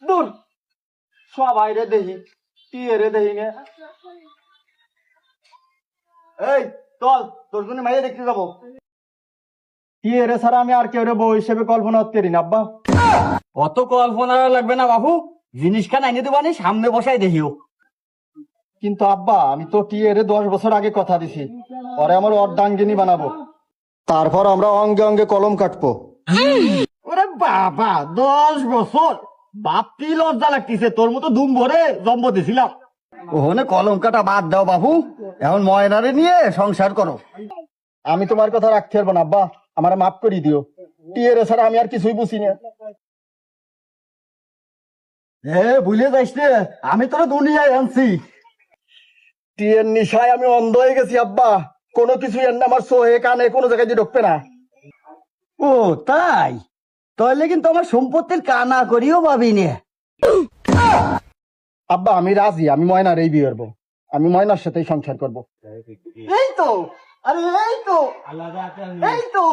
দূর সবাই রে দেখি টিয়ে রে দেখি নে। এই চল তোর জন্য মাইয়া দেখতে যাবো। টিয়ে রে ছাড়া আমি আর কেউ রে বউ হিসেবে কল্পনা করতে পারি না আব্বা। অত কল্পনা লাগবে না বাবু, জিনিসখান আইনে দেবানি, সামনে বসাই দেখিও। কিন্তু আব্বা আমি তো টিয়ে রে 10 বছর আগে কথা দিছি, পরে আমার অর্ধাঙ্গিনী বানাবো, তারপর আমরা অঙ্গে অঙ্গে কলম কাটবো। ওরে বাবা, 10 বছর বাপটি লজ্জা লাগতেছে, তোর মতো দুম ভরে জন্ম দিছিলাম। ওখানে কলম কাটা বাদ দাও বাবু, এখন ময়নারে নিয়ে সংসার করো। আমি তোমার কথা রাখতে পারবো না আব্বা, আমার মাফ করে দিও। টিয়ে রে ছাড়া আমি আর কিছুই বুঝি না। ভুলে যাইস রে, আমি তোরা দুনিয়ায় আনছি। টিয়ের নিশায় আমি অন্ধ হয়ে গেছি আব্বা, কোনো কিছু এনে আমার চোহে কানে কোনো জায়গায় দিয়ে ঢুকবে না। ও তাই, তাহলে কিন্তু আমার সম্পত্তির কানা করিও পাবি নে। আব্বা আমি রাজি, আমি ময়নার এই বিয়ে করবো, আমি ময়নার সাথেই সংসার করবো। এই তো, আরে এই তো, এই তো,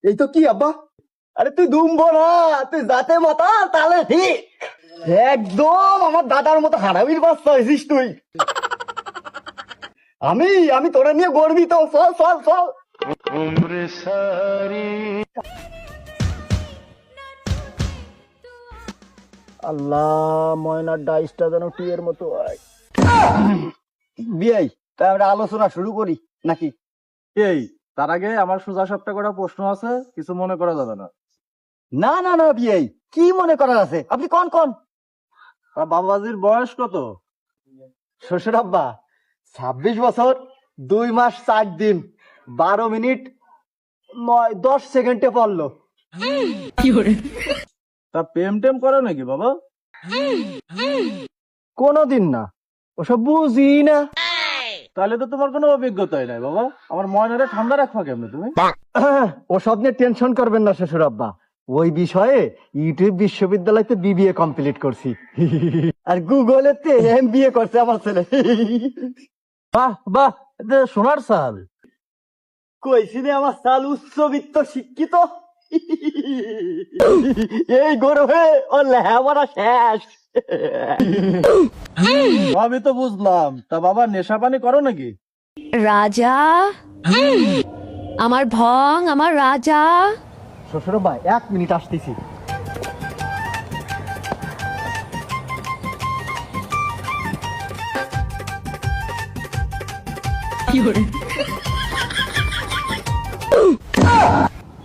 এই তো কি আব্বা? আরে তুই দুম্ব না, তুই জাতে মাতা তাহলে ঠিক। একদম আমার দাদার মতো হারামির বাচ্চা হয়েছিস তুই। আমি আমি তোরা নিয়ে গর্বিত। চল চল চল। আল্লাহ, ময়নার ডাইসটা যেন টিয়ের মতো হয়। বিয়াই, তাই আমরা আলোচনা শুরু করি নাকি? এই তার আগে আমার সোজা সাপটা করা প্রশ্ন আছে, কিছু মনে করা যাবে না। না না না বিয়াই, কি মনে করার আছে, আপনি কোন কোন। আর বাবাজির বয়স কত? শ্বশুর আব্বা 26 বছর 2 মাস 4 দিন 12 মিনিট 10 সেকেন্ডে পড়লো। তা প্রেম টেম করে নাকি বাবা? কোনদিন না, ওসব বুঝি না। তাহলে তো তোমার কোনো অভিজ্ঞতাই নাই বাবা। আমার ময়নারে ঠান্ডা রাখবা কেমনে তুমি? ওসব নিয়ে টেনশন করবেন না শ্বশুর আব্বা, ওই বিষয়ে ইউটিউব বিশ্ববিদ্যালয়তে বিবিএ কমপ্লিট করছি, আর গুগলেতে এমবিএ করছে আমার ছেলে। বাহ বাহ, এটা সোনার সাল। কইছি রে আমার সাল উচ্চবিত্ত শিক্ষিত। এই গরমে ও লেহাপড়া শেষ। আমি তো বুঝলাম, তা বাবা নেশা পানি করো নাকি? রাজা, আমার ভং, আমার রাজা। শ্বশুর আব্বা 1 মিনিট আসতেছি।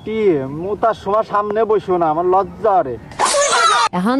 কি মুতার সময় সামনে বসো না, আমার লজ্জা রে। এখন